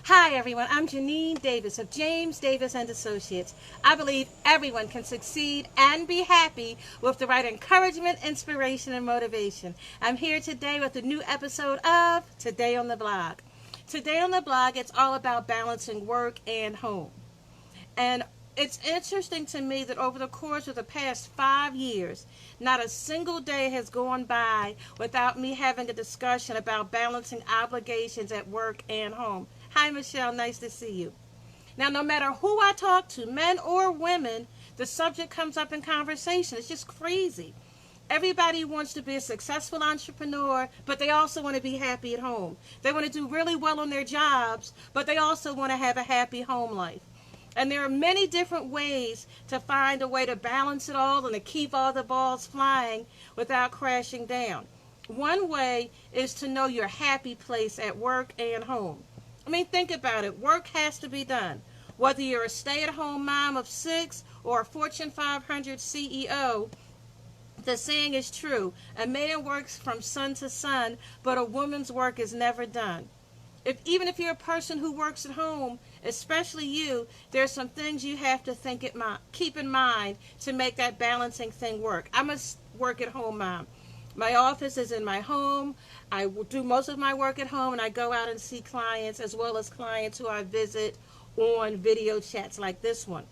Hi everyone, I'm Janine Davis of James Davis and Associates. I believe everyone can succeed and be happy with the right encouragement, inspiration, and motivation. I'm here today with a new episode of Today on the Blog. Today on the blog, it's all about balancing work and home. And it's interesting to me that over the course of the past 5 years, not a single day has gone by without me having a discussion about balancing obligations at work and home. Hi, Michelle. Nice to see you. Now, no matter who I talk to, men or women, the subject comes up in conversation. It's just crazy. Everybody wants to be a successful entrepreneur, but they also want to be happy at home. They want to do really well on their jobs, but they also want to have a happy home life. And there are many different ways to find a way to balance it all and to keep all the balls flying without crashing down. One way is to know your happy place at work and home. I mean, think about it. Work has to be done. Whether you're a stay-at-home mom of 6 or a Fortune 500 CEO, the saying is true. A man works from sun to sun, but a woman's work is never done. Even if you're a person who works at home, especially you, there's some things you have to keep in mind to make that balancing thing work. I'm a work at home mom. My office is in my home. I do most of my work at home, and I go out and see clients as well as clients who I visit on video chats like this one.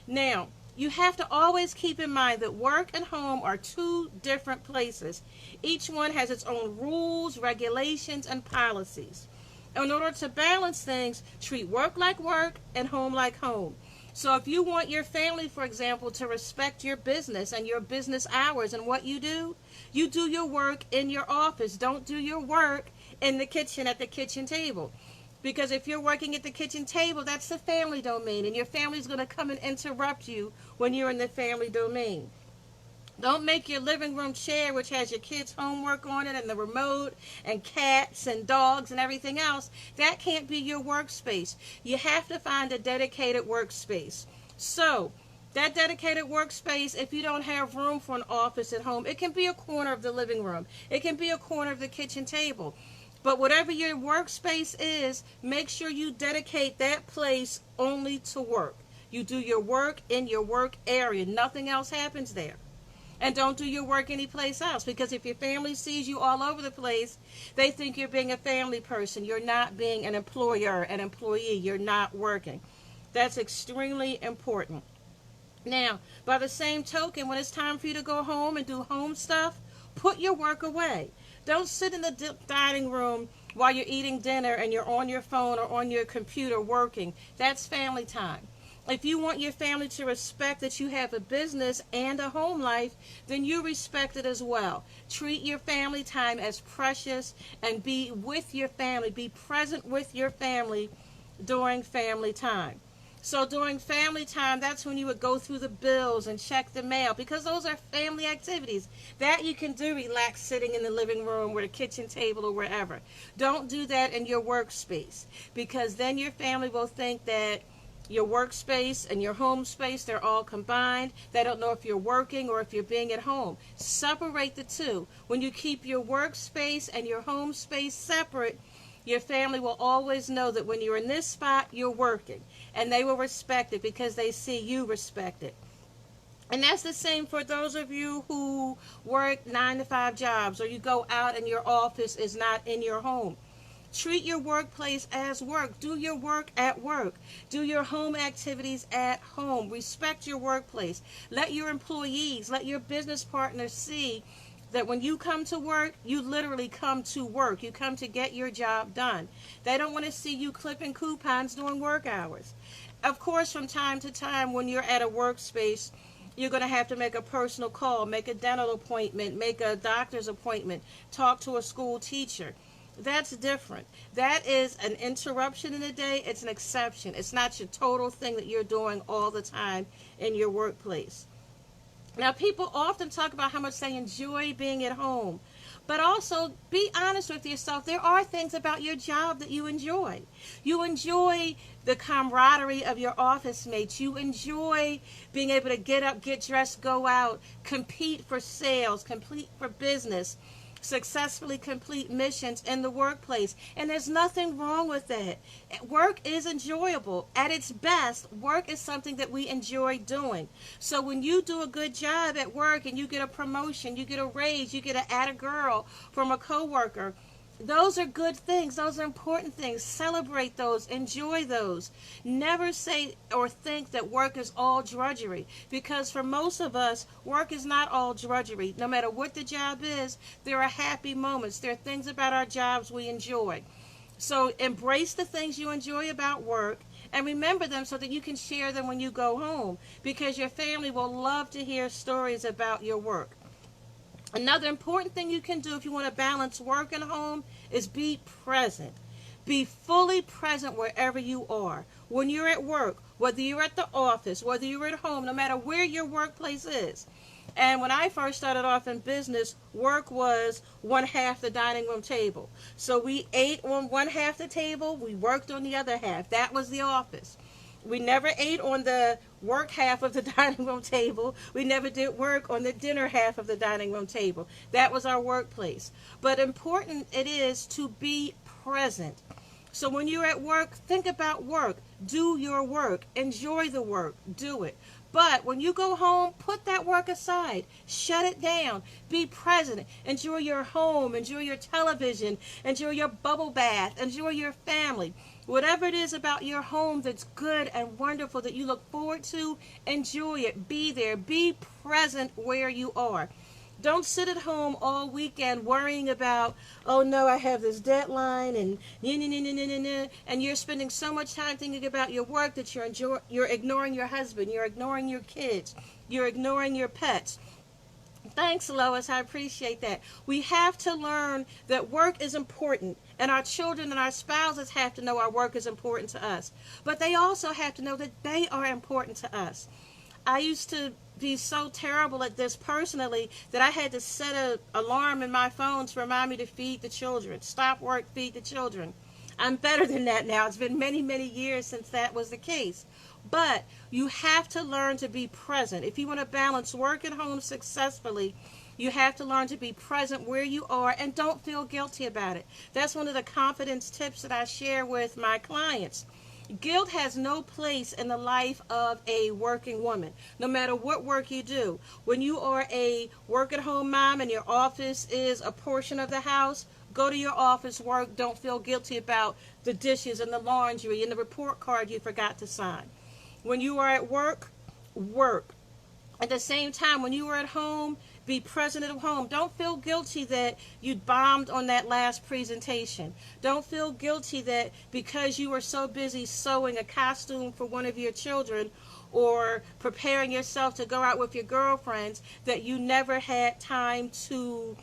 Now, you have to always keep in mind that work and home are two different places. Each one has its own rules, regulations, and policies. In order to balance things, treat work like work and home like home. So if you want your family, for example, to respect your business and your business hours and what you do your work in your office. Don't do your work in the kitchen at the kitchen table. Because if you're working at the kitchen table, that's the family domain, and your family's going to come and interrupt you when you're in the family domain. Don't make your living room chair, which has your kids' homework on it and the remote and cats and dogs and everything else, that can't be your workspace. You have to find a dedicated workspace. So, that dedicated workspace, if you don't have room for an office at home, it can be a corner of the living room. It can be a corner of the kitchen table. But whatever your workspace is, make sure you dedicate that place only to work. You do your work in your work area. Nothing else happens there. And don't do your work anyplace else, because if your family sees you all over the place, they think you're being a family person. You're not being an employer, an employee. You're not working. That's extremely important. Now, by the same token, when it's time for you to go home and do home stuff, put your work away. Don't sit in the dining room while you're eating dinner and you're on your phone or on your computer working. That's family time. If you want your family to respect that you have a business and a home life, then you respect it as well. Treat your family time as precious and be with your family. Be present with your family during family time. So during family time, that's when you would go through the bills and check the mail, because those are family activities. That you can do relaxed sitting in the living room or the kitchen table or wherever. Don't do that in your workspace, because then your family will think that your workspace and your home space, they're all combined. They don't know if you're working or if you're being at home. Separate the two. When you keep your workspace and your home space separate, your family will always know that when you're in this spot, you're working. And they will respect it because they see you respect it. And that's the same for those of you who work 9-to-5 jobs, or you go out and your office is not in your home. Treat your workplace as work. Do your work at work. Do your home activities at home. Respect your workplace. Let your employees, let your business partners see that when you come to work, you literally come to work. You come to get your job done. They don't want to see you clipping coupons during work hours. Of course, from time to time, when you're at a workspace, you're going to have to make a personal call, make a dental appointment, make a doctor's appointment, talk to a school teacher. That's different. That is an interruption in the day. It's an exception. It's not your total thing that you're doing all the time in your workplace. Now, people often talk about how much they enjoy being at home. But also, be honest with yourself. There are things about your job that you enjoy. You enjoy the camaraderie of your office mates. You enjoy being able to get up, get dressed, go out, compete for sales, compete for business. successfully complete missions in the workplace. And there's nothing wrong with that. Work is enjoyable. At its best, work is something that we enjoy doing. So when you do a good job at work and you get a promotion, you get a raise, you get an atta girl from a coworker, those are good things. Those are important things. Celebrate those. Enjoy those. Never say or think that work is all drudgery, because for most of us, work is not all drudgery. No matter what the job is, there are happy moments. There are things about our jobs we enjoy. So embrace the things you enjoy about work and remember them so that you can share them when you go home, because your family will love to hear stories about your work. Another important thing you can do if you want to balance work and home is be present. Be fully present wherever you are. When you're at work, whether you're at the office, whether you're at home, no matter where your workplace is. And when I first started off in business, work was one half the dining room table. So we ate on one half the table, we worked on the other half. That was the office. We never ate on the work half of the dining room table. We never did work on the dinner half of the dining room table. That was our workplace. But important it is to be present. So when you're at work, think about work. Do your work. Enjoy the work. Do it. But when you go home, put that work aside. Shut it down. Be present. Enjoy your home. Enjoy your television. Enjoy your bubble bath. Enjoy your family. Whatever it is about your home that's good and wonderful that you look forward to, enjoy it. Be there. Be present where you are. Don't sit at home all weekend worrying about, oh no, I have this deadline and and you're spending so much time thinking about your work that you're ignoring your husband, you're ignoring your kids, you're ignoring your pets. Thanks, Lois. I appreciate that. We have to learn that work is important, and our children and our spouses have to know our work is important to us. But they also have to know that they are important to us. I used to be so terrible at this personally that I had to set an alarm in my phone to remind me to feed the children. Stop work, feed the children. I'm better than that now. It's been many, many years since that was the case. But you have to learn to be present. If you want to balance work and home successfully, you have to learn to be present where you are and don't feel guilty about it. That's one of the confidence tips that I share with my clients. Guilt has no place in the life of a working woman, no matter what work you do. When you are a work-at-home mom and your office is a portion of the house, go to your office work. Don't feel guilty about the dishes and the laundry and the report card you forgot to sign. When you are at work, work. At the same time, when you are at home, be present at home. Don't feel guilty that you bombed on that last presentation. Don't feel guilty that because you were so busy sewing a costume for one of your children or preparing yourself to go out with your girlfriends that you never had time to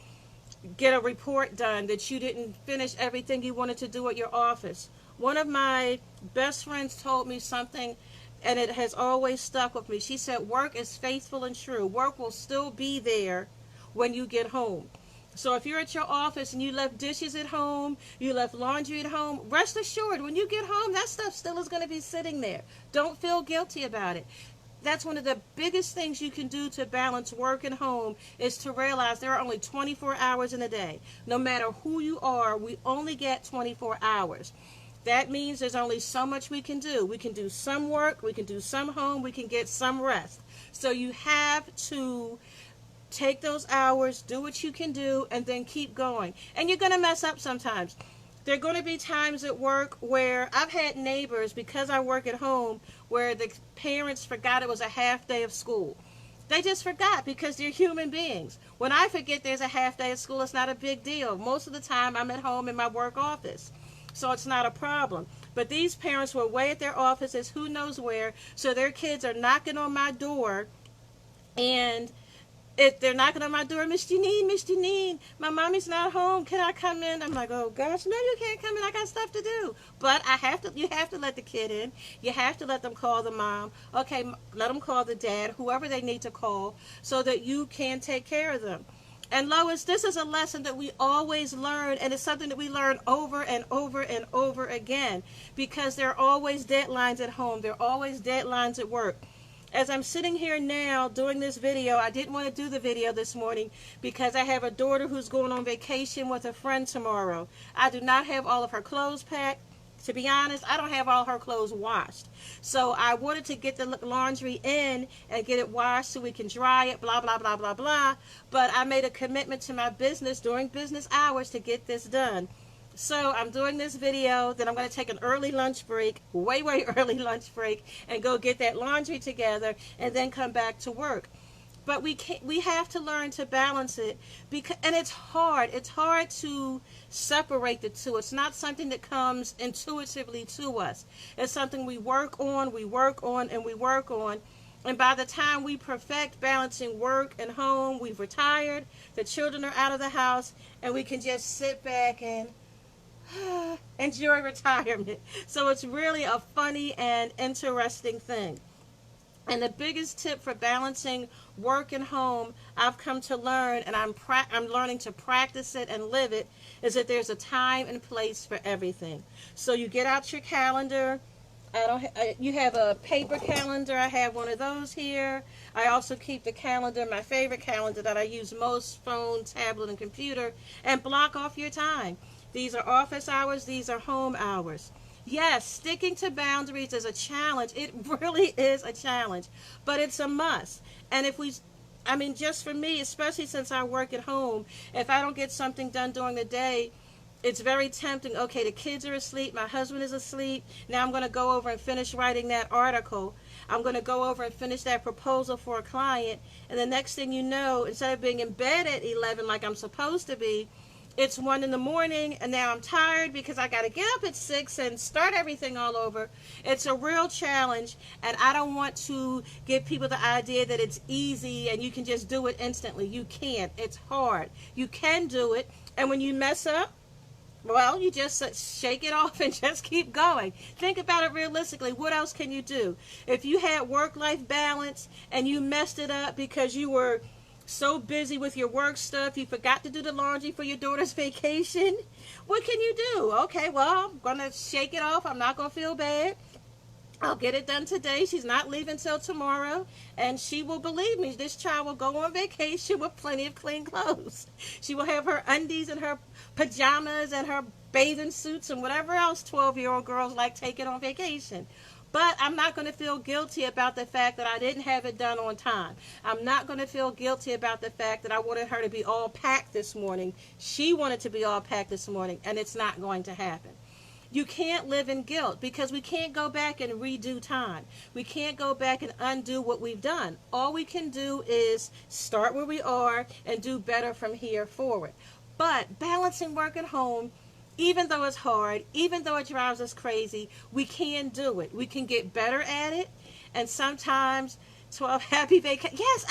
get a report done, that you didn't finish everything you wanted to do at your office. One of my best friends told me something, and it has always stuck with me. She said, work is faithful and true. Work will still be there when you get home. So if you're at your office and you left dishes at home, you left laundry at home, rest assured, when you get home, that stuff still is going to be sitting there. Don't feel guilty about it. That's one of the biggest things you can do to balance work and home, is to realize there are only 24 hours in a day. No matter who you are, we only get 24 hours. That means there's only so much we can do. We can do some work, we can do some home, we can get some rest. So you have to take those hours, do what you can do, and then keep going. And you're going to mess up sometimes. There are going to be times at work where I've had neighbors, because I work at home, where the parents forgot it was a half day of school. They just forgot because they're human beings. When I forget there's a half day of school, it's not a big deal. Most of the time I'm at home in my work office, so it's not a problem. But these parents were away at their offices, who knows where, so their kids are knocking on my door, and if they're knocking on my door, Miss Janine, my mommy's not home, can I come in? I'm like, oh gosh, no, you can't come in, I got stuff to do. But you have to let the kid in. You have to let them call the mom. Okay, let them call the dad, whoever they need to call, so that you can take care of them. And Lois, this is a lesson that we always learn, and it's something that we learn over and over and over again, because there are always deadlines at home. There are always deadlines at work. As I'm sitting here now doing this video, I didn't want to do the video this morning because I have a daughter who's going on vacation with a friend tomorrow. I do not have all of her clothes packed. To be honest, I don't have all her clothes washed. So I wanted to get the laundry in and get it washed so we can dry it, blah, blah, blah, blah, blah. But I made a commitment to my business during business hours to get this done. So I'm doing this video, then I'm going to take an early lunch break, way early lunch break, and go get that laundry together and then come back to work. But we have to learn to balance it, and it's hard. It's hard to separate the two. It's not something that comes intuitively to us. It's something we work on, and we work on. And by the time we perfect balancing work and home, we've retired, the children are out of the house, and we can just sit back and enjoy retirement. So it's really a funny and interesting thing. And the biggest tip for balancing work and home I've come to learn, and I'm learning to practice it and live it, is that there's a time and place for everything. So you get out your calendar. You have a paper calendar. I have one of those here. I also keep the calendar, my favorite calendar that I use most, phone, tablet, and computer, and block off your time. These are office hours. These are home hours. Yes, sticking to boundaries is a challenge. It really is a challenge, but it's a must. And just for me, especially since I work at home, if I don't get something done during the day, it's very tempting. Okay, the kids are asleep. My husband is asleep. Now I'm going to go over and finish writing that article. I'm going to go over and finish that proposal for a client. And the next thing you know, instead of being in bed at 11 like I'm supposed to be, it's 1 in the morning, and now I'm tired because I got to get up at 6 and start everything all over. It's a real challenge, and I don't want to give people the idea that it's easy and you can just do it instantly. You can't. It's hard. You can do it, and when you mess up, well, you just shake it off and just keep going. Think about it realistically. What else can you do? If you had work-life balance and you messed it up because you were so busy with your work stuff, you forgot to do the laundry for your daughter's vacation, what can you do? Okay, well, I'm going to shake it off. I'm not going to feel bad. I'll get it done today. She's not leaving till tomorrow, and she will, believe me, this child will go on vacation with plenty of clean clothes. She will have her undies and her pajamas and her bathing suits and whatever else 12-year-old girls like taking on vacation. But I'm not going to feel guilty about the fact that I didn't have it done on time. I'm not going to feel guilty about the fact that I wanted her to be all packed this morning. She wanted to be all packed this morning, and it's not going to happen. You can't live in guilt because we can't go back and redo time. We can't go back and undo what we've done. All we can do is start where we are and do better from here forward. But balancing work and home, even though it's hard, even though it drives us crazy, we can do it. We can get better at it. And sometimes 12 happy vacation. Yes,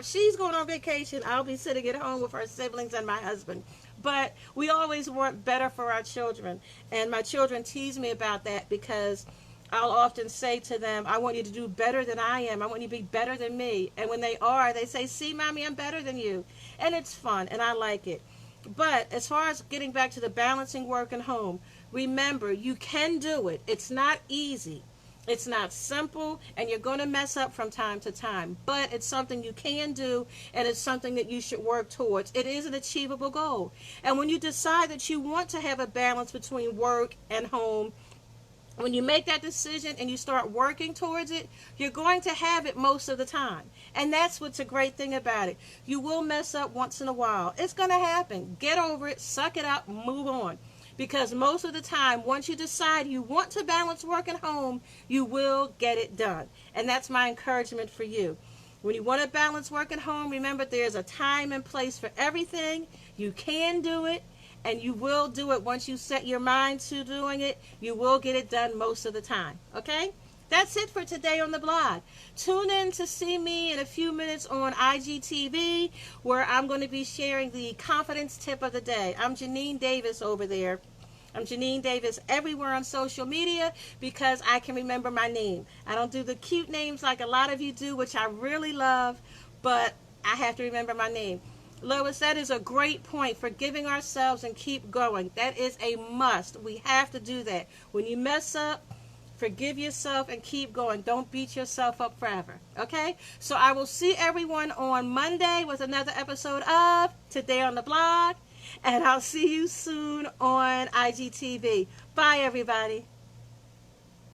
she's going on vacation. I'll be sitting at home with her siblings and my husband. But we always want better for our children. And my children tease me about that because I'll often say to them, I want you to do better than I am. I want you to be better than me. And when they are, they say, see, Mommy, I'm better than you. And it's fun, and I like it. But as far as getting back to the balancing work and home, remember, you can do it. It's not easy. It's not simple, and you're going to mess up from time to time. But it's something you can do, and it's something that you should work towards. It is an achievable goal. And when you decide that you want to have a balance between work and home, when you make that decision and you start working towards it, you're going to have it most of the time. And that's what's a great thing about it. You will mess up once in a while. It's going to happen. Get over it, suck it up, move on. Because most of the time, once you decide you want to balance work and home, you will get it done. And that's my encouragement for you. When you want to balance work and home, remember there's a time and place for everything. You can do it. And you will do it once you set your mind to doing it. You will get it done most of the time. Okay? That's it for today on the blog. Tune in to see me in a few minutes on IGTV, where I'm going to be sharing the confidence tip of the day. I'm Janine Davis over there. I'm Janine Davis everywhere on social media because I can remember my name. I don't do the cute names like a lot of you do, which I really love, but I have to remember my name. Lois, that is a great point. Forgiving ourselves and keep going. That is a must. We have to do that. When you mess up, Forgive yourself and keep going. Don't beat yourself up forever. Okay? So I will see everyone on Monday with another episode of Today on the Blog. And I'll see you soon on IGTV. Bye, everybody.